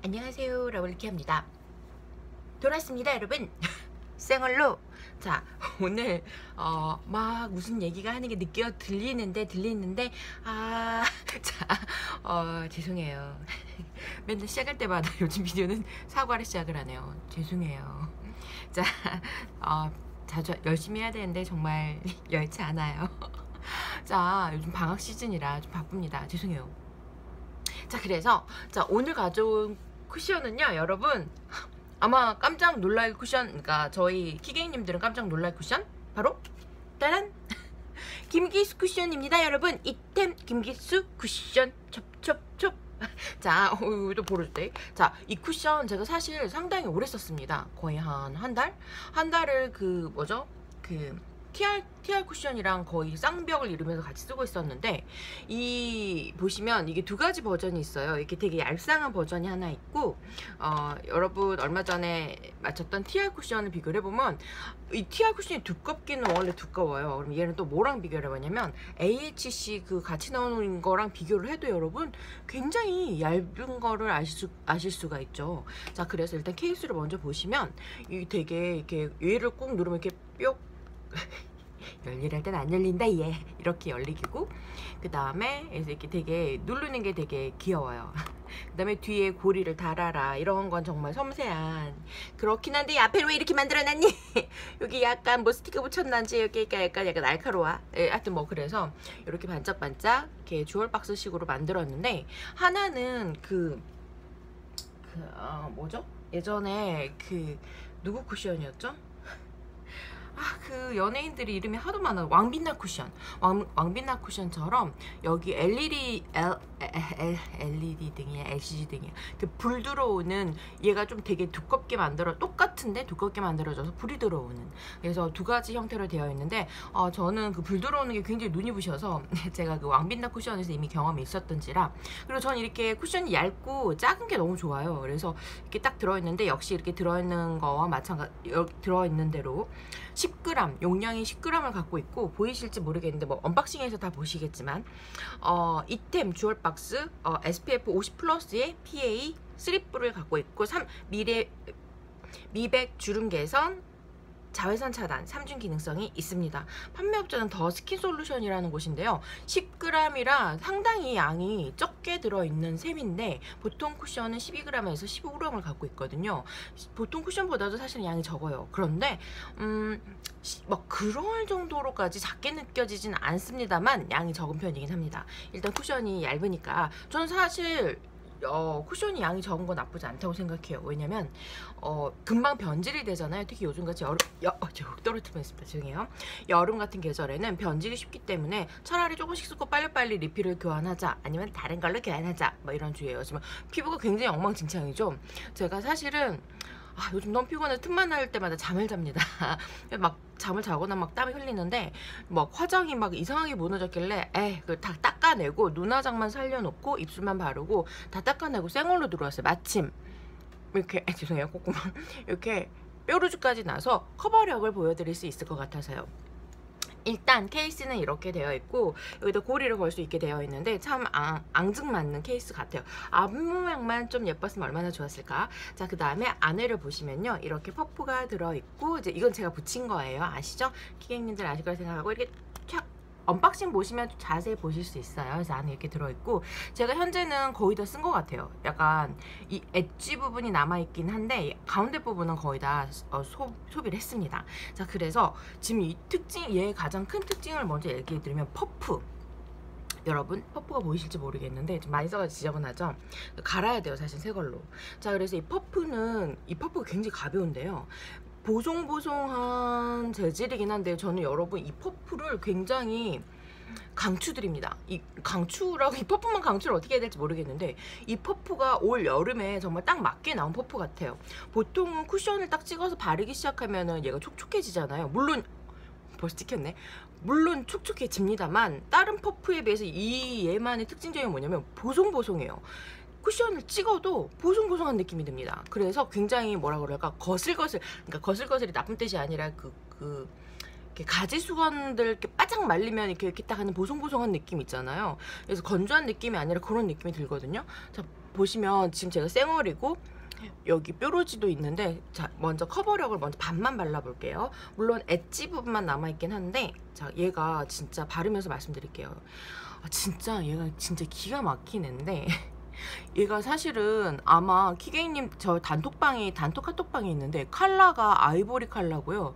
안녕하세요, 라블리키입니다. 돌아왔습니다, 여러분. 생얼로. 자, 오늘 막 무슨 얘기가 하는 게 들리는데 죄송해요. 맨날 시작할 때마다 요즘 비디오는 사과를 시작을 하네요. 죄송해요. 자, 자주 열심히 해야 되는데 정말 여의치 않아요. 자, 요즘 방학 시즌이라 좀 바쁩니다. 죄송해요. 자, 그래서 오늘 가져온 쿠션은요, 여러분, 아마 깜짝 놀랄 쿠션, 그러니까 저희 키게이님들은 깜짝 놀랄 쿠션, 바로 따란 김기수 쿠션입니다. 여러분, 이템 김기수 쿠션 첩첩첩. 자, 또 보여줄게. 자, 이 쿠션 제가 사실 상당히 오래 썼습니다. 거의 한 달? 한 달을 TR 쿠션이랑 거의 쌍벽을 이루면서 같이 쓰고 있었는데, 보시면 이게 두 가지 버전이 있어요. 이렇게 되게 얄쌍한 버전이 하나 있고, 여러분 얼마 전에 맞췄던 TR 쿠션을 비교를 해보면 이 TR 쿠션이 두껍기는 원래 두꺼워요. 그럼 얘는 또 뭐랑 비교를 해보냐면 AHC 그 같이 나오는 거랑 비교를 해도 여러분 굉장히 얇은 거를 아실 수가 있죠. 자, 그래서 일단 케이스를 먼저 보시면 이 되게 이렇게 얘를 꾹 누르면 이렇게 뿅 열리할 땐 안 열린다, 얘. 이렇게 열리고, 그 다음에 이렇게 되게 누르는 게 되게 귀여워요. 그 다음에 뒤에 고리를 달아라, 이런 건 정말 섬세한. 그렇긴 한데 앞에 왜 이렇게 만들어놨니? 여기 약간 뭐 스티커 붙였는지 여기 약간 날카로워. 하여튼 뭐 그래서 이렇게 반짝반짝 이렇게 주얼 박스 식으로 만들었는데, 하나는 뭐죠? 예전에 누구 쿠션이었죠? 그 연예인들이 이름이 하도 많아. 왕빛나 쿠션. 왕빛나 쿠션처럼 여기 LED 등이야, LCD 등이야. 그 불 들어오는, 얘가 좀 되게 똑같은데 두껍게 만들어져서 불이 들어오는. 그래서 두 가지 형태로 되어 있는데, 저는 그 불 들어오는 게 굉장히 눈이 부셔서 제가 그 왕빛나 쿠션에서 이미 경험이 있었던지라. 그리고 저는 이렇게 쿠션이 얇고 작은 게 너무 좋아요. 그래서 이렇게 딱 들어있는데, 역시 이렇게 들어있는 거와 들어있는 대로 10g, 용량이 10g을 갖고 있고, 보이실지 모르겠는데 뭐 언박싱에서 다 보시겠지만, 이템 주얼 박스 SPF 50 플러스의 PA 3뿔을 갖고 있고, 미백 주름 개선, 자외선 차단, 3중 기능성이 있습니다. 판매업자는 더 스킨 솔루션이라는 곳인데요. 10g이라 상당히 양이 적게 들어있는 셈인데, 보통 쿠션은 12g에서 15g을 갖고 있거든요. 보통 쿠션보다도 사실은 양이 적어요. 그런데 막 그럴 정도로까지 작게 느껴지진 않습니다만 양이 적은 편이긴 합니다. 일단 쿠션이 얇으니까 저는 사실 쿠션이 양이 적은 건 나쁘지 않다고 생각해요. 왜냐면 금방 변질이 되잖아요. 특히 요즘같이 떨어뜨리면 있습니다. 죄송해요. 여름 같은 계절에는 변질이 쉽기 때문에 차라리 조금씩 쓰고 빨리빨리 리필을 교환하자, 아니면 다른 걸로 교환하자, 뭐 이런 주의예요. 지금 피부가 굉장히 엉망진창이죠. 제가 사실은 요즘 너무 피곤해서 틈만 날 때마다 잠을 잡니다. 막 잠을 자거나 막 땀이 흘리는데, 막 화장이 막 이상하게 무너졌길래 그걸 다 닦아내고 눈화장만 살려놓고 입술만 바르고 다 닦아내고 생얼로 들어왔어요. 마침 이렇게 죄송해요, 콧구멍 이렇게 뾰루지까지 나서 커버력을 보여드릴 수 있을 것 같아서요. 일단 케이스는 이렇게 되어 있고, 여기다 고리를 걸 수 있게 되어 있는데 참 앙증맞는 케이스 같아요. 앞모양만 좀 예뻤으면 얼마나 좋았을까. 자, 그 다음에 안에를 보시면요, 이렇게 퍼프가 들어있고, 이제 이건 제가 붙인 거예요. 아시죠? 키객님들 아실 거라 생각하고, 이렇게 촥 언박싱 보시면 자세히 보실 수 있어요. 그래서 안에 이렇게 들어있고, 제가 현재는 거의 다 쓴 것 같아요. 약간 이 엣지 부분이 남아있긴 한데 가운데 부분은 거의 다 소비를 했습니다. 자, 그래서 지금 얘의 가장 큰 특징을 먼저 얘기해드리면 퍼프. 여러분, 퍼프가 보이실지 모르겠는데 좀 많이 써가지고 지저분하죠? 갈아야 돼요, 사실 새 걸로. 자, 그래서 이 퍼프가 굉장히 가벼운데요, 보송보송한 재질이긴 한데, 저는 여러분 이 퍼프를 굉장히 강추드립니다. 이 퍼프만 강추를 어떻게 해야 될지 모르겠는데, 이 퍼프가 올 여름에 정말 딱 맞게 나온 퍼프 같아요. 보통은 쿠션을 딱 찍어서 바르기 시작하면은 얘가 촉촉해지잖아요. 물론 벌써 찍혔네. 물론 촉촉해집니다만, 다른 퍼프에 비해서 얘만의 특징적인 게 뭐냐면 보송보송해요. 쿠션을 찍어도 보송보송한 느낌이 듭니다. 그래서 굉장히 뭐라 그럴까, 그러니까 거슬거슬이 나쁜 뜻이 아니라 이렇게 가지 수건들 이렇게 바짝 말리면 이렇게 딱 하는 보송보송한 느낌 있잖아요. 그래서 건조한 느낌이 아니라 그런 느낌이 들거든요. 자, 보시면 지금 제가 쌩얼이고 여기 뾰루지도 있는데, 자 먼저 커버력을 먼저 반만 발라볼게요. 물론 엣지 부분만 남아있긴 한데, 자 얘가 진짜 바르면서 말씀드릴게요. 진짜 얘가 진짜 기가 막힌 앤데 얘가 사실은 아마 키게이님 저 단톡 카톡방이 있는데 컬러가 아이보리 컬러고요.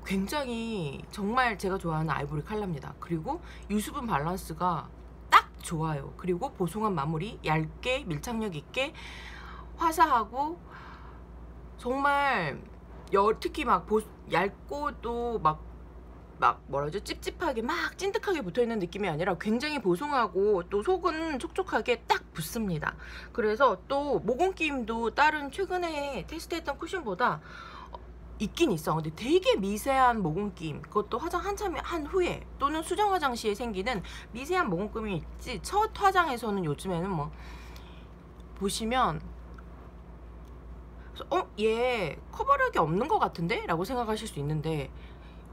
굉장히 정말 제가 좋아하는 아이보리 컬러입니다. 그리고 유수분 밸런스가 딱 좋아요. 그리고 보송한 마무리, 얇게 밀착력 있게 화사하고, 정말 특히 막 얇고 또 막 뭐라죠, 찝찝하게 막 찐득하게 붙어있는 느낌이 아니라 굉장히 보송하고 또 속은 촉촉하게 딱 붙습니다. 그래서 또 모공 끼임도 다른 최근에 테스트했던 쿠션보다 있긴 있어. 근데 되게 미세한 모공 끼임, 그것도 화장 한참 한 후에 또는 수정 화장 시에 생기는 미세한 모공 끼임이 있지, 첫 화장에서는 요즘에는 뭐 보시면 얘 커버력이 없는 것 같은데? 라고 생각하실 수 있는데,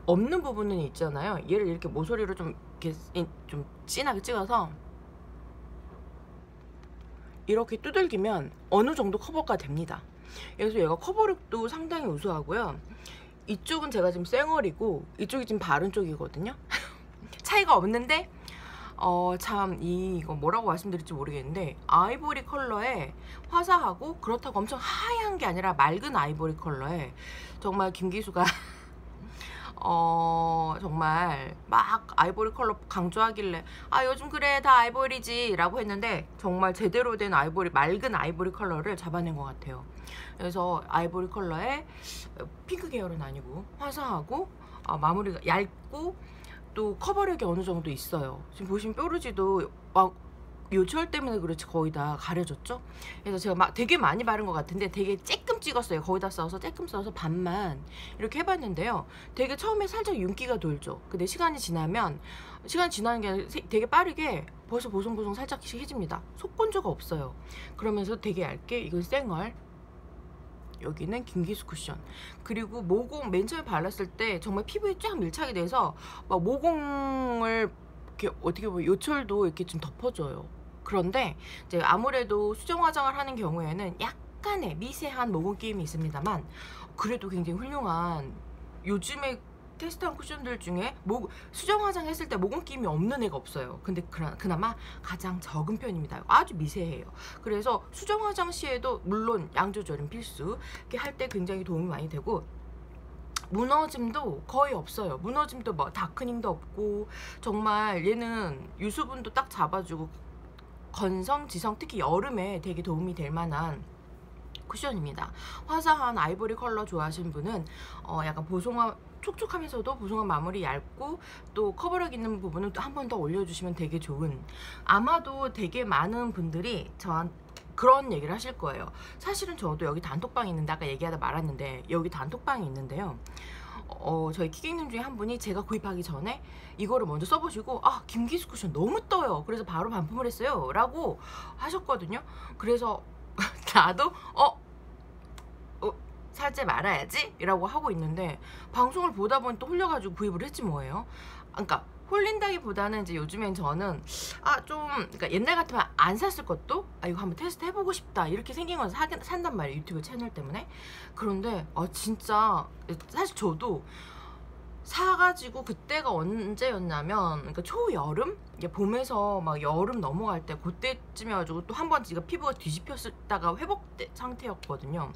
없는 부분은 있잖아요. 얘를 이렇게 모서리로 좀 진하게 찍어서 이렇게 두들기면 어느 정도 커버가 됩니다. 그래서 얘가 커버력도 상당히 우수하고요. 이쪽은 제가 지금 쌩얼이고 이쪽이 지금 바른 쪽이거든요. 차이가 없는데 참 이거 뭐라고 말씀드릴지 모르겠는데, 아이보리 컬러에 화사하고 그렇다고 엄청 하얀 게 아니라 맑은 아이보리 컬러에 정말 김기수가 정말 막 아이보리 컬러 강조하길래 요즘 그래 다 아이보리지 라고 했는데, 정말 제대로 된 맑은 아이보리 컬러를 잡아낸 것 같아요. 그래서 아이보리 컬러에 핑크 계열은 아니고 화사하고 마무리가 얇고 또 커버력이 어느 정도 있어요. 지금 보시면 뾰루지도 막 요철 때문에 그렇지 거의 다 가려졌죠. 그래서 제가 막 되게 많이 바른 것 같은데 되게 쬐끔 찍었어요. 거의 다 써서 쬐끔 써서 반만 이렇게 해봤는데요. 되게 처음에 살짝 윤기가 돌죠. 근데 시간이 지나는 게 아니라 되게 빠르게 벌써 보송보송 살짝씩 해집니다. 속건조가 없어요. 그러면서 되게 얇게, 이건 쌩얼, 여기는 김기수 쿠션. 그리고 모공 맨 처음에 발랐을 때 정말 피부에 쫙 밀착이 돼서 막 모공을 이렇게 어떻게 보면 요철도 이렇게 좀 덮어줘요. 그런데 이제 아무래도 수정 화장을 하는 경우에는 약간의 미세한 모공 끼임이 있습니다만, 그래도 굉장히 훌륭한, 요즘에 테스트한 쿠션들 중에 수정 화장 했을 때 모공 끼임이 없는 애가 없어요. 근데 그나마 가장 적은 편입니다. 아주 미세해요. 그래서 수정 화장 시에도 물론 양 조절은 필수, 이렇게 할 때 굉장히 도움이 많이 되고, 무너짐도 거의 없어요. 무너짐도 뭐 다크닝도 없고, 정말 얘는 유수분도 딱 잡아주고 건성, 지성, 특히 여름에 되게 도움이 될 만한 쿠션입니다. 화사한 아이보리 컬러 좋아하시는 분은 약간 촉촉하면서도 보송한 마무리, 얇고 또 커버력 있는 부분은 또 한 번 더 올려주시면 되게 좋은, 아마도 되게 많은 분들이 저한테 그런 얘기를 하실 거예요. 사실은 저도 여기 단톡방이 있는데, 아까 얘기하다 말았는데 여기 단톡방이 있는데요. 저희 키게님 중에 한 분이 제가 구입하기 전에 이거를 먼저 써보시고 김기수 쿠션 너무 떠요. 그래서 바로 반품을 했어요. 라고 하셨거든요. 그래서 나도 살지 말아야지 이라고 하고 있는데, 방송을 보다 보니 또 홀려가지고 구입을 했지 뭐예요. 그러니까 홀린다기보다는 이제 요즘엔 저는 그러니까 옛날 같으면 안 샀을 것도 이거 한번 테스트 해보고 싶다 이렇게 생긴 건 산단 말이에요. 유튜브 채널 때문에. 그런데 진짜 사실 저도 사가지고, 그때가 언제였냐면, 그러니까 초여름? 봄에서 막 여름 넘어갈 때 그때쯤이어가지고 또 한 번 제가 피부가 뒤집혔다가 회복된 상태였거든요.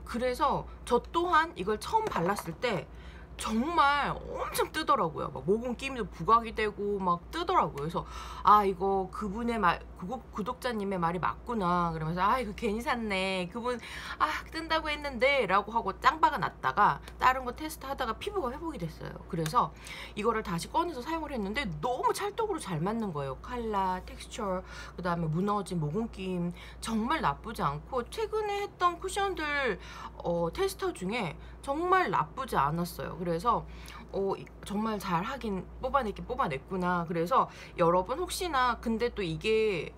그래서 저 또한 이걸 처음 발랐을 때 정말 엄청 뜨더라고요. 막 모공 끼임도 부각이 되고 막 뜨더라고요. 그래서 이거 그분의 구독자님의 말이 맞구나. 그러면서 이거 괜히 샀네. 그분 뜬다고 했는데 라고 하고 짱박아 놨다가 다른 거 테스트 하다가 피부가 회복이 됐어요. 그래서 이거를 다시 꺼내서 사용을 했는데 너무 찰떡으로 잘 맞는 거예요. 컬러, 텍스처, 그 다음에 무너진 모공 끼임 정말 나쁘지 않고, 최근에 했던 쿠션들 테스터 중에 정말 나쁘지 않았어요. 그래서 정말 잘 하긴 뽑아냈구나. 그래서 여러분 혹시나, 근데 또 이게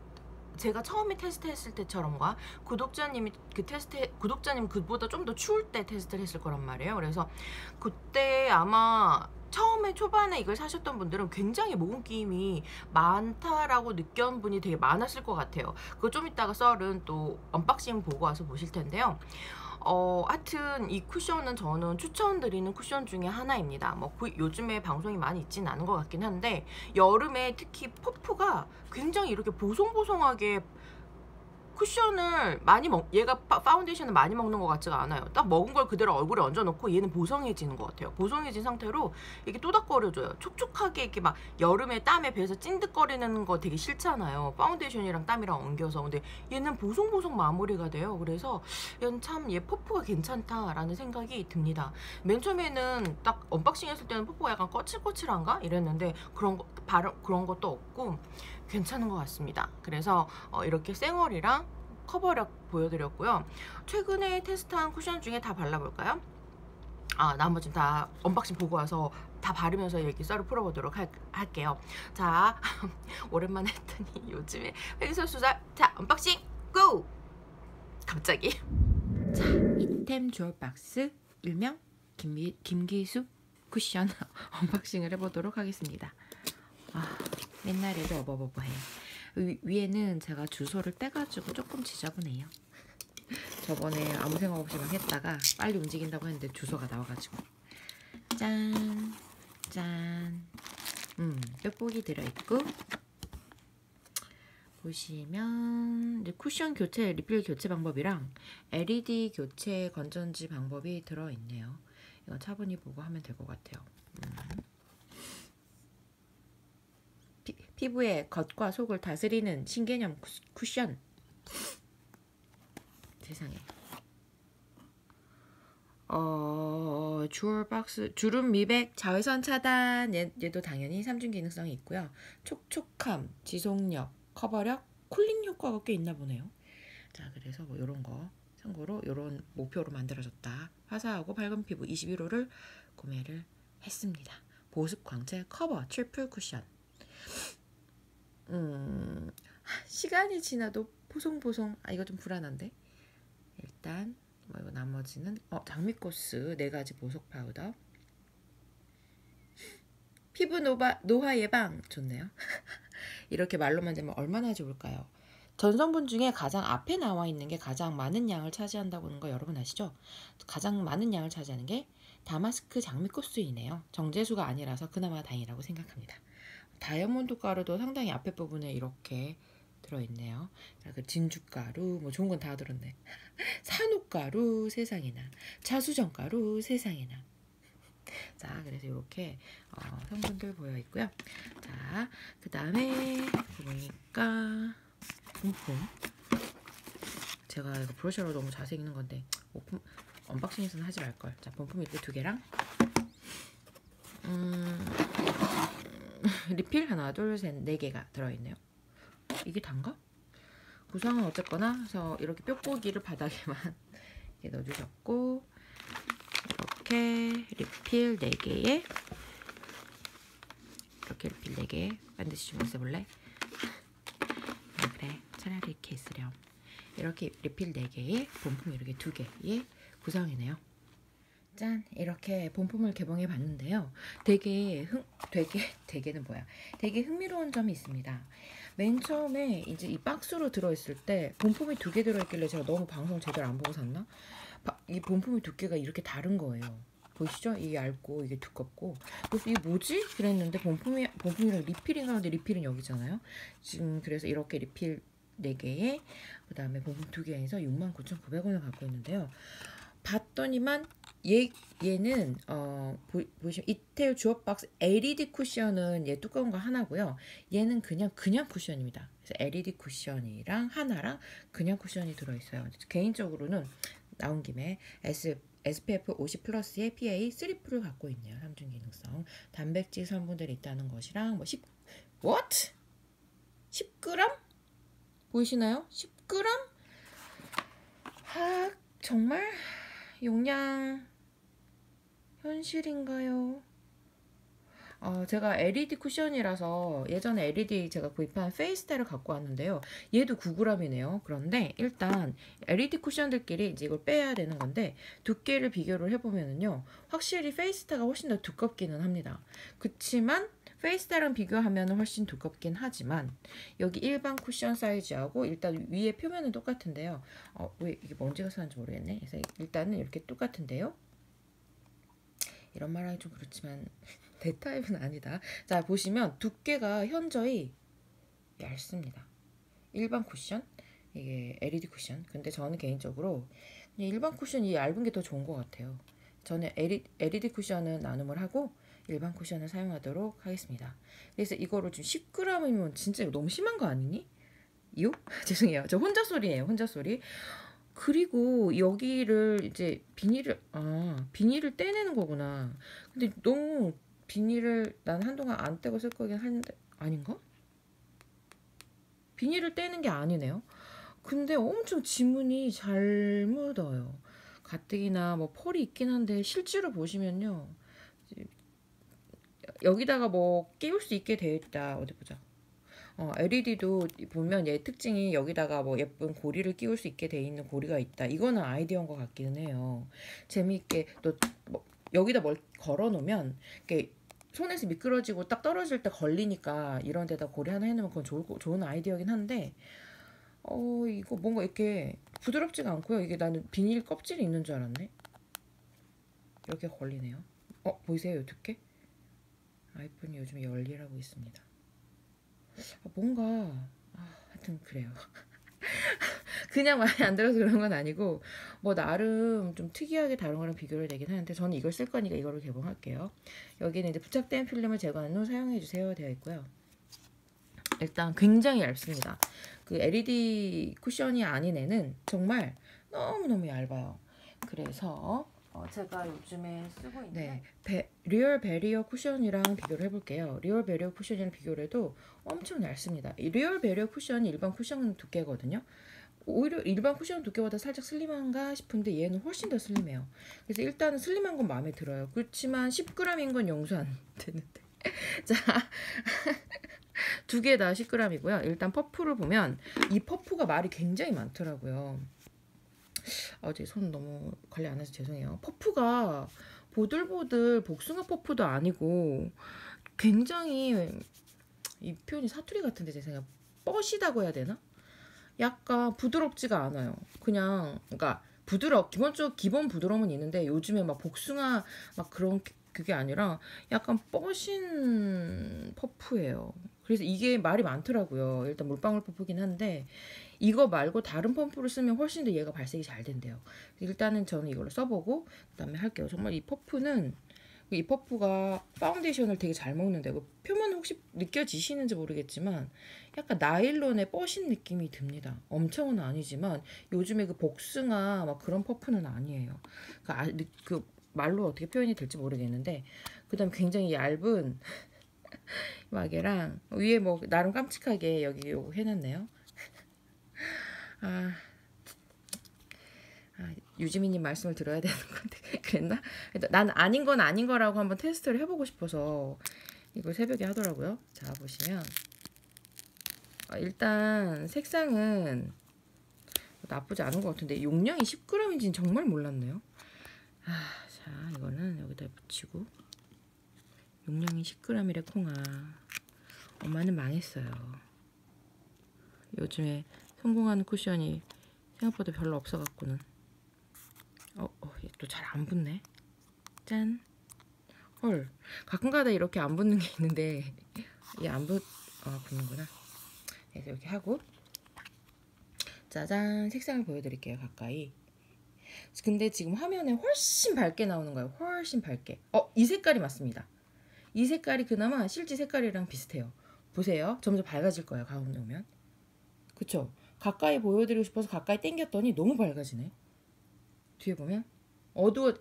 제가 처음에 테스트했을 때처럼과 구독자님 그보다 좀 더 추울 때 테스트를 했을 거란 말이에요. 그래서 그때 아마 처음에 초반에 이걸 사셨던 분들은 굉장히 모음김이 많다라고 느낀 분이 되게 많았을 것 같아요. 그거 좀 이따가 썰은 또 언박싱 보고 와서 보실 텐데요. 하여튼 이 쿠션은 저는 추천드리는 쿠션 중에 하나입니다. 뭐 요즘에 방송이 많이 있진 않은 것 같긴 한데, 여름에 특히 퍼프가 굉장히 이렇게 보송보송하게 쿠션을 많이 얘가 파운데이션을 많이 먹는 것 같지가 않아요. 딱 먹은 걸 그대로 얼굴에 얹어놓고 얘는 보송해지는 것 같아요. 보송해진 상태로 이게 또닥거려져요. 촉촉하게 이렇게 막 여름에 땀에 배서 찐득거리는 거 되게 싫잖아요. 파운데이션이랑 땀이랑 엉겨서. 근데 얘는 보송보송 마무리가 돼요. 그래서 얘는 참 얘 퍼프가 괜찮다라는 생각이 듭니다. 맨 처음에는 딱 언박싱 했을 때는 퍼프가 약간 거칠거칠한가? 이랬는데 그런 것도 없고 괜찮은 것 같습니다. 그래서 이렇게 쌩얼이랑 커버력 보여드렸고요. 최근에 테스트한 쿠션 중에 다 발라볼까요? 나머지는 다 언박싱 보고 와서 다 바르면서 얘기 썰을 풀어보도록 할게요. 자, 오랜만에 했더니 요즘에 횡설수설. 자, 언박싱 고! 갑자기. 자, 이템 주얼박스 일명 김기수 쿠션 언박싱을 해보도록 하겠습니다. 맨날 해도 어버버버해. 위에는 제가 주소를 떼가지고 조금 지저분해요. 저번에 아무 생각 없이 막 했다가 빨리 움직인다고 했는데 주소가 나와가지고 짠! 짠! 뾱뽁이 들어있고, 보시면 이제 쿠션 교체, 리필 교체 방법이랑 LED 교체 건전지 방법이 들어있네요. 이건 차분히 보고 하면 될 것 같아요. 피부의 겉과 속을 다스리는 신개념 쿠션. 세상에. 주얼박스 주름 미백 자외선 차단. 얘도 당연히 3중 기능성이 있고요. 촉촉함, 지속력, 커버력, 쿨링 효과가 꽤 있나 보네요. 자, 그래서 뭐 요런 거 참고로 요런 목표로 만들어졌다. 화사하고 밝은 피부 21호를 구매를 했습니다. 보습 광채 커버 트리플 쿠션. 시간이 지나도 보송보송. 이거 좀 불안한데. 일단 뭐 이거 나머지는 장미코스 4가지 보석 파우더. 피부 노화 예방 좋네요. 이렇게 말로만 되면 얼마나 좋을까요? 전성분 중에 가장 앞에 나와 있는 게 가장 많은 양을 차지한다고 하는 거 여러분 아시죠? 가장 많은 양을 차지하는 게 다마스크 장미코스이네요. 정제수가 아니라서 그나마 다행이라고 생각합니다. 다이아몬드 가루도 상당히 앞에 부분에 이렇게 들어있네요. 진주가루, 뭐 좋은 건 다 들었네. 산후가루 세상에나, 자수정가루 세상에나. 자, 그래서 이렇게 성분들 보여 있고요. 자, 그 다음에 보니까 본품. 제가 이거 브러셔로 너무 자세히 읽는 건데 언박싱에서는 하지 말걸. 자, 본품 이렇게 2개랑 리필 하나, 둘, 셋, 4개가 들어있네요. 이게 단가? 구성은 어쨌거나 그래서 이렇게 뾱뽁이를 바닥에만 이렇게 넣어주셨고, 이렇게 리필 4개에 이렇게 리필 4개 반드시 좀 있어볼래? 그래, 차라리 이렇게 있으렴. 이렇게 리필 4개에 본품 이렇게 2개의 구성이네요. 짠! 이렇게 본품을 개봉해 봤는데요. 되게 흥미로운 점이 있습니다. 맨 처음에 이제 이 박스로 들어있을 때 본품이 2개 들어있길래 제가 너무 방송 제대로 안 보고 샀나? 이 본품의 두께가 이렇게 다른 거예요. 보이시죠? 이게 얇고 이게 두껍고. 그래서 이게 뭐지? 그랬는데 본품이랑 리필인가 하는데 리필은 여기잖아요. 지금 그래서 이렇게 리필 4개에 그 다음에 본품 2개에서 69,900원을 갖고 있는데요. 봤더니만 얘는 보시면 이태리 주얼박스 LED 쿠션은 얘 두꺼운 거 하나고요. 얘는 그냥 쿠션입니다. 그래서 LED 쿠션이랑 하나랑 그냥 쿠션이 들어있어요. 개인적으로는 나온 김에 SPF 50 플러스의 PA 3F를 갖고 있네요. 3중 기능성. 단백질 성분들이 있다는 것이랑 뭐 10g? 보이시나요? 10g? 정말 용량 현실인가요? 제가 LED 쿠션이라서 예전에 LED 제가 구입한 페이스텔을 갖고 왔는데요. 얘도 9g이네요. 그런데 일단 LED 쿠션들끼리 이제 이걸 빼야 되는 건데 두께를 비교를 해보면은요. 확실히 페이스텔가 훨씬 더 두껍기는 합니다. 그치만 페이스텔랑 비교하면 훨씬 두껍긴 하지만 여기 일반 쿠션 사이즈하고 일단 위에 표면은 똑같은데요. 왜 이게 먼지가 사는지 모르겠네. 그래서 일단은 이렇게 똑같은데요. 이런 말하기 좀 그렇지만 대타입은 아니다. 자, 보시면 두께가 현저히 얇습니다. 일반 쿠션, 이게 LED 쿠션. 근데 저는 개인적으로 그냥 일반 쿠션이 얇은 게 더 좋은 것 같아요. 저는 LED 쿠션은 나눔을 하고 일반 쿠션을 사용하도록 하겠습니다. 그래서 이거를 좀 10g이면 진짜 너무 심한 거 아니니? 요? 죄송해요. 저 혼자 소리예요. 혼자 소리. 그리고 여기를 이제 비닐을 떼내는 거구나. 근데 너무 비닐을 난 한동안 안 떼고 쓸 거긴 한데 아닌가? 비닐을 떼는 게 아니네요. 근데 엄청 지문이 잘 묻어요. 가뜩이나 뭐 펄이 있긴 한데 실제로 보시면요. 여기다가 뭐 끼울 수 있게 되어 있다. 어디 보자. LED도 보면 얘 특징이 여기다가 뭐 예쁜 고리를 끼울 수 있게 돼 있는 고리가 있다. 이거는 아이디어인 것 같기는 해요. 재미있게 또 뭐 여기다 뭘 걸어 놓으면 이렇게 손에서 미끄러지고 딱 떨어질 때 걸리니까 이런 데다 고리 하나 해놓으면 그건 좋은 아이디어긴 한데 이거 뭔가 이렇게 부드럽지가 않고요. 이게 나는 비닐 껍질이 있는 줄 알았네. 이렇게 걸리네요. 보이세요? 이 두께? 아이폰이 요즘에 열일하고 있습니다. 뭔가 하여튼 그래요. 그냥 마음에 안 들어서 그런 건 아니고 뭐 나름 좀 특이하게 다른 거랑 비교를 되긴 하는데 저는 이걸 쓸 거니까 이거를 개봉할게요. 여기는 이제 부착된 필름을 제거한 후 사용해 주세요 되어 있고요. 일단 굉장히 얇습니다. 그 LED 쿠션이 아닌 애는 정말 너무너무 얇아요. 그래서 제가 요즘에 쓰고 있는 리얼 베리어 쿠션이랑 비교를 해볼게요. 리얼 베리어 쿠션이랑 비교를 해도 엄청 얇습니다. 이 리얼 베리어 쿠션이 일반 쿠션 두께거든요. 오히려 일반 쿠션 두께보다 살짝 슬림한가 싶은데 얘는 훨씬 더 슬림해요. 그래서 일단은 슬림한 건 마음에 들어요. 그렇지만 10g인 건 용서 안 되는데. 자, 두 개 다 10g이고요. 일단 퍼프를 보면 이 퍼프가 말이 굉장히 많더라고요. 제 손 너무 관리 안 해서 죄송해요. 퍼프가 보들보들 복숭아 퍼프도 아니고 굉장히 이 표현이 사투리 같은데 제 생각에 뻐시다고 해야 되나? 약간 부드럽지가 않아요. 그러니까 기본 부드러움은 있는데 요즘에 막 복숭아 막 그런 그게 아니라 약간 뻐신 퍼프예요. 그래서 이게 말이 많더라고요. 일단 물방울 퍼프긴 한데 이거 말고 다른 펌프를 쓰면 훨씬 더 얘가 발색이 잘 된대요. 일단은 저는 이걸로 써보고 그다음에 할게요. 정말 이 퍼프가 파운데이션을 되게 잘 먹는데 표면 혹시 느껴지시는지 모르겠지만 약간 나일론의 뻐신 느낌이 듭니다. 엄청은 아니지만 요즘에 그 복숭아 막 그런 퍼프는 아니에요. 그 말로 어떻게 표현이 될지 모르겠는데 그다음 굉장히 얇은 막이랑 위에 뭐 나름 깜찍하게 여기 요거 해놨네요. 유지민님 말씀을 들어야 되는 건데 그랬나? 난 아닌 건 아닌 거라고 한번 테스트를 해보고 싶어서 이걸 새벽에 하더라고요. 자 보시면 일단 색상은 나쁘지 않은 것 같은데 용량이 10g인지는 정말 몰랐네요. 자 이거는 여기다 붙이고 용량이 10g이래 콩아. 엄마는 망했어요. 요즘에 성공하는 쿠션이 생각보다 별로 없어갖고는 얘 또 잘 안 붙네. 짠. 헐. 가끔가다 이렇게 안 붙는 게 있는데 얘 안 붙는구나. 그래서 이렇게 하고 짜잔 색상을 보여드릴게요. 가까이. 근데 지금 화면에 훨씬 밝게 나오는 거예요. 훨씬 밝게. 이 색깔이 맞습니다. 이 색깔이 그나마 실제 색깔이랑 비슷해요. 보세요. 점점 밝아질 거예요. 가운데 오면. 그쵸? 가까이 보여드리고 싶어서 가까이 당겼더니 너무 밝아지네. 뒤에 보면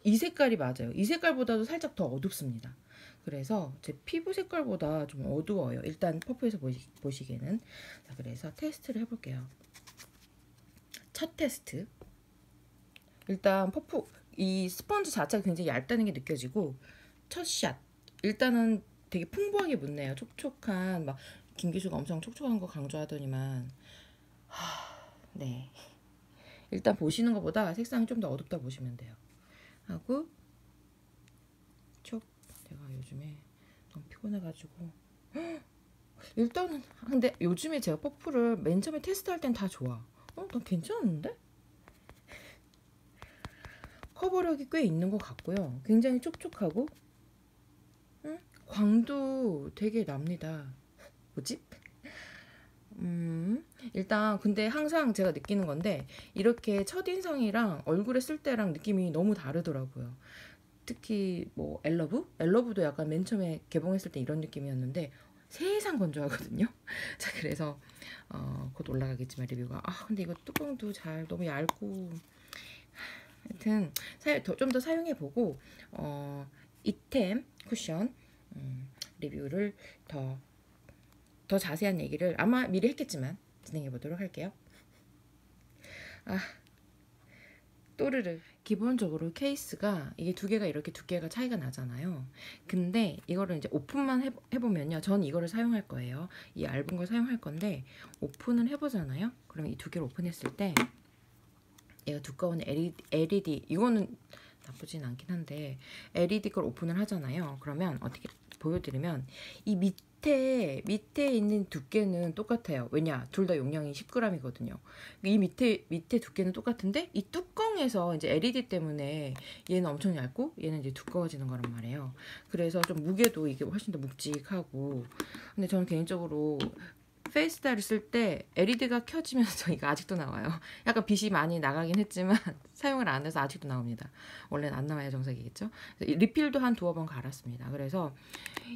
이 색깔이 맞아요. 이 색깔보다도 살짝 더 어둡습니다. 그래서 제 피부 색깔보다 좀 어두워요. 일단 퍼프에서 보시기에는. 자, 그래서 테스트를 해볼게요. 첫 테스트. 일단 이 스펀지 자체가 굉장히 얇다는 게 느껴지고 첫 샷. 일단은 되게 풍부하게 묻네요. 촉촉한 막 김기수가 엄청 촉촉한 거 강조하더니만 네. 일단 보시는 것보다 색상이 좀 더 어둡다 보시면 돼요. 하고 내가 요즘에 너무 피곤해가지고 일단은 근데 요즘에 제가 퍼플을 맨 처음에 테스트할 땐 다 좋아. 난 괜찮은데? 커버력이 꽤 있는 것 같고요. 굉장히 촉촉하고 광도 되게 납니다. 뭐지? 일단 근데 항상 제가 느끼는 건데 이렇게 첫인상이랑 얼굴에 쓸 때랑 느낌이 너무 다르더라고요. 특히 뭐 엘러브도 약간 맨 처음에 개봉했을 때 이런 느낌이었는데 세상 건조하거든요. 자, 그래서 곧 올라가겠지만 리뷰가 근데 이거 뚜껑도 너무 얇고 하여튼 좀 더 사용해보고 이템 쿠션 리뷰를 더 자세한 얘기를 아마 미리 했겠지만 진행해보도록 할게요. 또르르. 기본적으로 케이스가 이게 두 개가 이렇게 두께가 차이가 나잖아요. 근데 이거를 이제 오픈만 해보면요. 전 이거를 사용할 거예요. 이 얇은 걸 사용할 건데 오픈을 해보잖아요. 그러면 이 두 개를 오픈했을 때 얘가 두꺼운 LED 이거는 나쁘진 않긴 한데 LED 걸 오픈을 하잖아요. 그러면 어떻게 보여드리면 이 밑에 있는 두께는 똑같아요. 왜냐? 둘 다 용량이 10g이거든요. 이 밑에 두께는 똑같은데 이 뚜껑에서 이제 LED 때문에 얘는 엄청 얇고 얘는 이제 두꺼워지는 거란 말이에요. 그래서 좀 무게도 이게 훨씬 더 묵직하고 근데 저는 개인적으로 페이스타일을 쓸 때 LED가 켜지면서 이거 아직도 나와요. 약간 빛이 많이 나가긴 했지만 사용을 안 해서 아직도 나옵니다. 원래는 안 나와야 정석이겠죠. 리필도 한 두어 번 갈았습니다. 그래서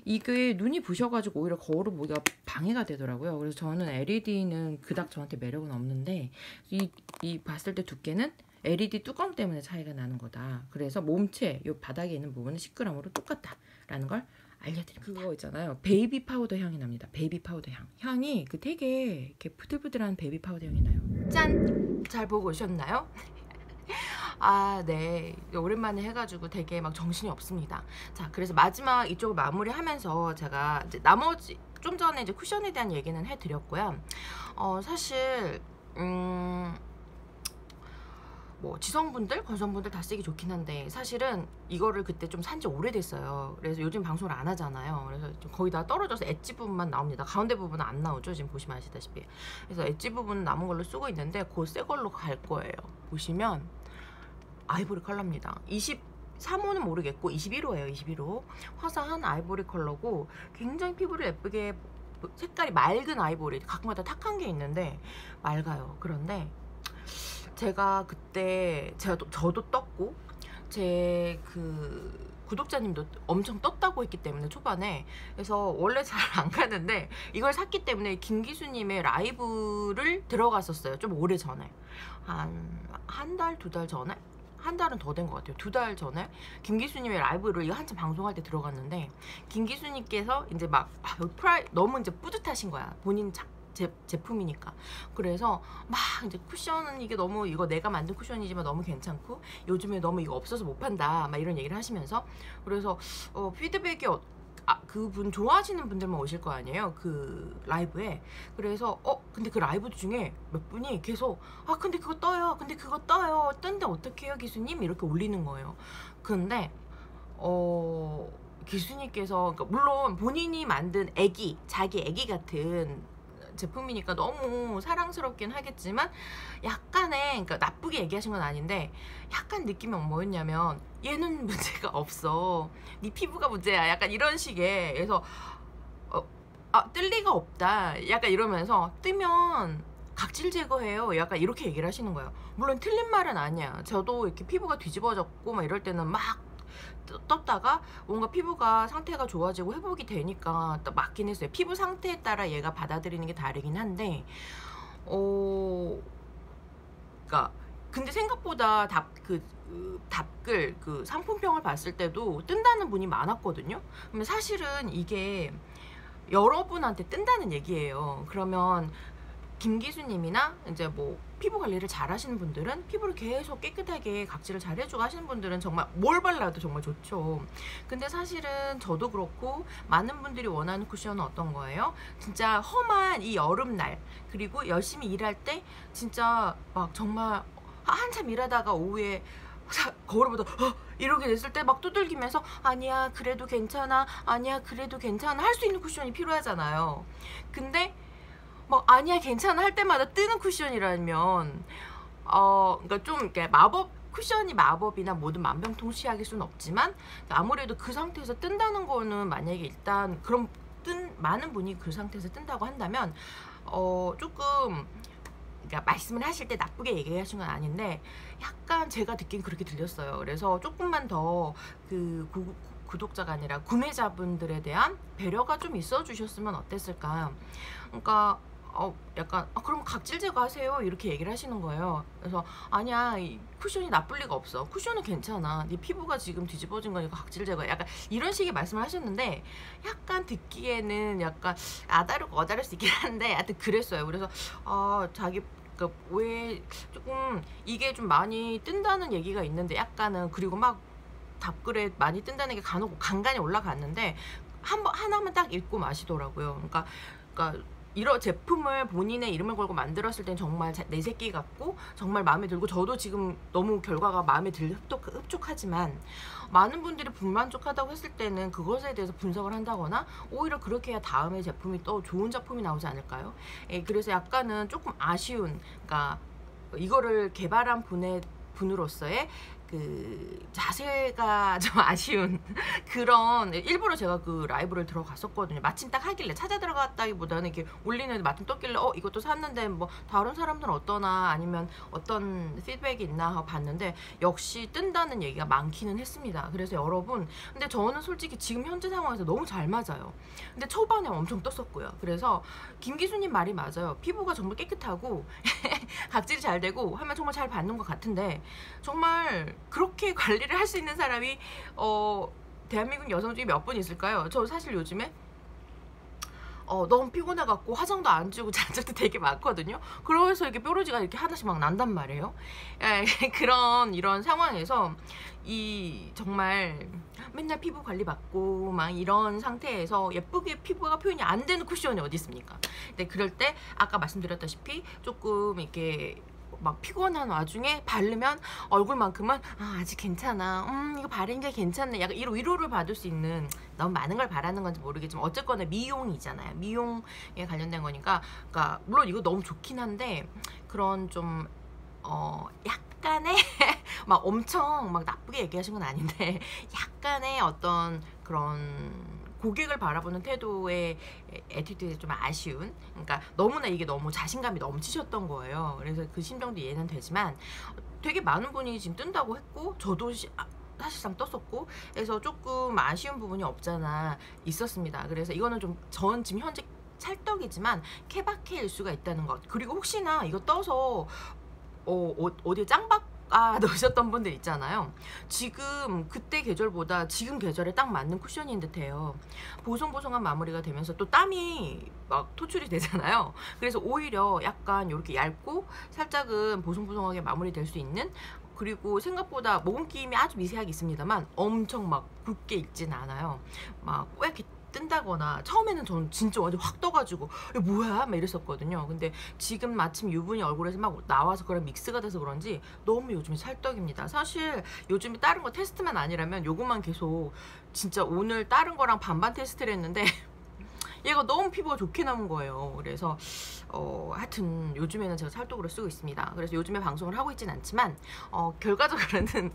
이게 눈이 부셔가지고 오히려 거울을 보기가 방해가 되더라고요. 그래서 저는 LED는 그닥 저한테 매력은 없는데 이 봤을 때 두께는 LED 뚜껑 때문에 차이가 나는 거다. 그래서 몸체 요 바닥에 있는 부분은 10g으로 똑같다라는 걸 알려드립니다. 그거 있잖아요. 베이비 파우더 향이 납니다. 베이비 파우더 향. 향이 되게 이렇게 부들부들한 베이비 파우더 향이 나요. 짠! 잘 보고 오셨나요? 네. 오랜만에 해가지고 되게 막 정신이 없습니다. 자, 그래서 마지막 이쪽을 마무리하면서 제가 이제 나머지 좀 전에 이제 쿠션에 대한 얘기는 해드렸고요. 사실 뭐 지성분들, 건성분들 다 쓰기 좋긴 한데 사실은 이거를 그때 좀 산지 오래됐어요. 그래서 요즘 방송을 안 하잖아요. 그래서 좀 거의 다 떨어져서 엣지 부분만 나옵니다. 가운데 부분은 안 나오죠. 지금 보시면 아시다시피. 그래서 엣지 부분은 남은 걸로 쓰고 있는데 그 새 걸로 갈 거예요. 보시면 아이보리 컬러입니다. 23호는 모르겠고 21호예요. 21호. 화사한 아이보리 컬러고 굉장히 피부를 예쁘게 색깔이 맑은 아이보리. 가끔가다 탁한 게 있는데 맑아요. 그런데 제가 그때 저도 떴고 제 그 구독자님도 엄청 떴다고 했기 때문에 초반에 그래서 원래 잘 안 가는데 이걸 샀기 때문에 김기수님의 라이브를 들어갔었어요. 좀 오래 전에 한 달, 두 달 전에 한 달은 더 된 것 같아요. 두 달 전에 김기수님의 라이브를 이거 한참 방송할 때 들어갔는데 김기수님께서 이제 막 너무 이제 뿌듯하신 거야. 본인 제품이니까. 그래서 막 이제 쿠션은 이거 내가 만든 쿠션이지만 너무 괜찮고 요즘에 너무 이거 없어서 못 판다 막 이런 얘기를 하시면서 그래서 피드백이 그분 좋아하시는 분들만 오실 거 아니에요, 그 라이브에. 그래서 근데 그 라이브 중에 몇 분이 계속 근데 그거 떠요, 근데 그거 떠요, 뜬데 어떡해요 기수님 이렇게 올리는 거예요. 근데 기수님께서 그러니까 물론 본인이 만든 자기 애기 같은 제품이니까 너무 사랑스럽긴 하겠지만 약간의 그러니까 나쁘게 얘기하신 건 아닌데 약간 느낌이 뭐였냐면 얘는 문제가 없어, 네 피부가 문제야, 약간 이런 식의. 그래서 뜰 리가 없다 약간 이러면서 뜨면 각질 제거해요 약간 이렇게 얘기를 하시는 거예요. 물론 틀린 말은 아니야. 저도 이렇게 피부가 뒤집어졌고 막 이럴 때는 막 떴다가 뭔가 피부가 상태가 좋아지고 회복이 되니까 맞긴 했어요. 피부 상태에 따라 얘가 받아들이는 게 다르긴 한데 그러니까 근데 생각보다 답글 그 상품평을 봤을 때도 뜬다는 분이 많았거든요. 그러면 사실은 이게 여러분한테 뜬다는 얘기예요. 그러면 김기수님이나 이제 뭐 피부 관리를 잘 하시는 분들은, 피부를 계속 깨끗하게 각질을 잘 해주고 하시는 분들은 정말 뭘 발라도 정말 좋죠. 근데 사실은 저도 그렇고 많은 분들이 원하는 쿠션은 어떤 거예요? 진짜 험한 이 여름날, 그리고 열심히 일할 때 진짜 막 정말 한참 일하다가 오후에 거울을 보다 이렇게 됐을 때 막 두들기면서 아니야 그래도 괜찮아, 아니야 그래도 괜찮아 할 수 있는 쿠션이 필요하잖아요. 근데 막 아니야 괜찮아 할 때마다 뜨는 쿠션이라면 그러니까 좀 이렇게 쿠션이 마법이나 모든 만병통치약일 수는 없지만, 아무래도 그 상태에서 뜬다는 거는, 만약에 일단 그럼 많은 분이 그 상태에서 뜬다고 한다면 조금, 그러니까 말씀을 하실 때 나쁘게 얘기하신 건 아닌데 약간 제가 듣긴 그렇게 들렸어요. 그래서 조금만 더 그 구독자가 아니라 구매자분들에 대한 배려가 좀 있어 주셨으면 어땠을까. 그러니까 약간 그럼 각질 제거하세요 이렇게 얘기를 하시는 거예요. 그래서 아니야 이 쿠션이 나쁠 리가 없어, 쿠션은 괜찮아, 네 피부가 지금 뒤집어진 거니까 각질 제거, 약간 이런 식의 말씀을 하셨는데, 약간 듣기에는 약간 아다르고 어다를 수 있긴 한데 하여튼 그랬어요. 그래서 자기 왜 조금 이게 좀 많이 뜬다는 얘기가 있는데, 약간은, 그리고 막 답글에 많이 뜬다는 게 간혹 간간히 올라갔는데 하나만 딱 읽고 마시더라고요. 그러니까 이런 제품을 본인의 이름을 걸고 만들었을 땐 정말 내 새끼 같고 정말 마음에 들고, 저도 지금 너무 결과가 마음에 흡족하지만 많은 분들이 불만족하다고 했을 때는 그것에 대해서 분석을 한다거나 오히려 그렇게 해야 다음에 제품이 또 좋은 작품이 나오지 않을까요? 그래서 약간은 조금 아쉬운, 그러니까 이거를 개발한 분으로서의 그 자세가 좀 아쉬운 그런, 일부러 제가 그 라이브를 들어갔었거든요. 마침 딱 하길래, 찾아 들어갔다기보다는 이렇게 올리는데 마침 떴길래 이것도 샀는데 뭐 다른 사람들은 어떠나, 아니면 어떤 피드백이 있나 하고 봤는데 역시 뜬다는 얘기가 많기는 했습니다. 그래서 여러분, 근데 저는 솔직히 지금 현재 상황에서 너무 잘 맞아요. 근데 초반에 엄청 떴었고요. 그래서 김기수님 말이 맞아요. 피부가 정말 깨끗하고 각질이 잘 되고 하면 정말 잘 받는 것 같은데, 정말 그렇게 관리를 할 수 있는 사람이 대한민국 여성 중에 몇 분 있을까요? 저 사실 요즘에 너무 피곤해갖고 화장도 안 지우고 잔 적도 되게 많거든요. 그러면서 이렇게 뾰루지가 이렇게 하나씩 막 난단 말이에요. 이런 상황에서 정말 맨날 피부 관리 받고 막 이런 상태에서 예쁘게 피부가 표현이 안 되는 쿠션이 어디 있습니까? 근데 그럴 때 아까 말씀드렸다시피 조금 이렇게 막 피곤한 와중에 바르면 얼굴만큼은 아직 괜찮아, 이거 바른 게 괜찮네, 약간 이런 위로를 받을 수 있는, 너무 많은 걸 바라는 건지 모르겠지만 어쨌거나 미용이잖아요. 미용에 관련된 거니까. 그러니까 물론 이거 너무 좋긴 한데 그런 좀 약간의 막 엄청 막 나쁘게 얘기하신 건 아닌데 약간의 어떤 그런 고객을 바라보는 태도의 애티튜드에 좀 아쉬운, 그러니까 너무나 이게 너무 자신감이 넘치셨던 거예요. 그래서 그 심정도 이해는 되지만 되게 많은 분이 지금 뜬다고 했고 저도 사실상 떴었고, 그래서 조금 아쉬운 부분이 없잖아 있었습니다. 그래서 이거는 좀 전 지금 현재 찰떡이지만 케바케일 수가 있다는 것, 그리고 혹시나 이거 떠서 어디에 짱박 넣으셨던 분들 있잖아요. 지금 그때 계절보다 지금 계절에 딱 맞는 쿠션인 듯해요. 보송보송한 마무리가 되면서 또 땀이 막 토출이 되잖아요. 그래서 오히려 약간 이렇게 얇고 살짝은 보송보송하게 마무리될 수 있는, 그리고 생각보다 모공끼임이 아주 미세하게 있습니다만 엄청 막 굵게 있진 않아요. 막 왜 이렇게 뜬다거나, 처음에는 저는 진짜 완전 확 떠가지고 이게 뭐야 막 이랬었거든요. 근데 지금 마침 유분이 얼굴에서 막 나와서 그런 믹스가 돼서 그런지 너무 요즘에 찰떡입니다. 사실 요즘에 다른 거 테스트만 아니라면 요것만 계속, 진짜 오늘 다른 거랑 반반 테스트를 했는데 얘가 너무 피부가 좋게 나온 거예요. 그래서 하여튼 요즘에는 제가 찰떡으로 쓰고 있습니다. 그래서 요즘에 방송을 하고 있진 않지만 결과적으로는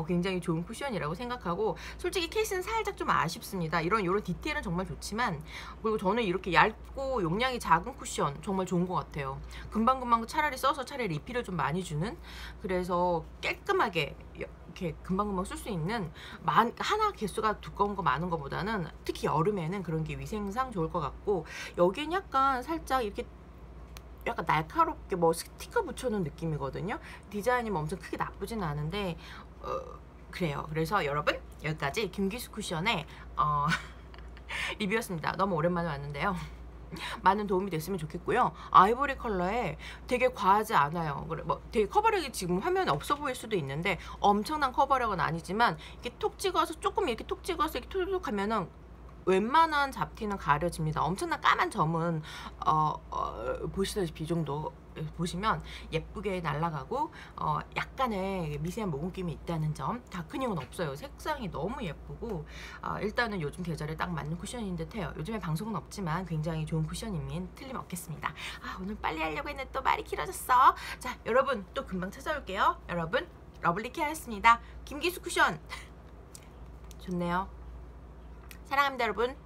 굉장히 좋은 쿠션이라고 생각하고, 솔직히 케이스는 살짝 좀 아쉽습니다. 이런 디테일은 정말 좋지만, 그리고 저는 이렇게 얇고 용량이 작은 쿠션 정말 좋은 것 같아요. 금방금방 차라리 써서 차라리 리필을 좀 많이 주는, 그래서 깔끔하게 이렇게 금방금방 쓸 수 있는, 하나 개수가 두꺼운 거 많은 거보다는 특히 여름에는 그런 게 위생상 좋을 것 같고, 여기는 약간 살짝 이렇게 약간 날카롭게 뭐 스티커 붙여놓은 느낌이거든요. 디자인이 뭐 엄청 크게 나쁘진 않은데 그래요. 그래서 여러분, 여기까지 김기수 쿠션의 리뷰였습니다. 너무 오랜만에 왔는데요. 많은 도움이 됐으면 좋겠고요. 아이보리 컬러에 되게 과하지 않아요. 뭐 되게 커버력이 지금 화면에 없어 보일 수도 있는데 엄청난 커버력은 아니지만 이렇게 톡 찍어서 조금 이렇게 톡 찍어서 이렇게 톡톡 하면은 웬만한 잡티는 가려집니다. 엄청난 까만 점은 보시다시피 이 정도 보시면 예쁘게 날아가고 약간의 미세한 모공낌이 있다는 점. 다크닝은 없어요. 색상이 너무 예쁘고 일단은 요즘 계절에 딱 맞는 쿠션인 듯해요. 요즘에 방송은 없지만 굉장히 좋은 쿠션이면 틀림없겠습니다. 오늘 빨리 하려고 했는데 또 말이 길어졌어. 자, 여러분 또 금방 찾아올게요. 여러분, 러블리케였습니다. 김기수 쿠션 좋네요. 사랑합니다, 여러분.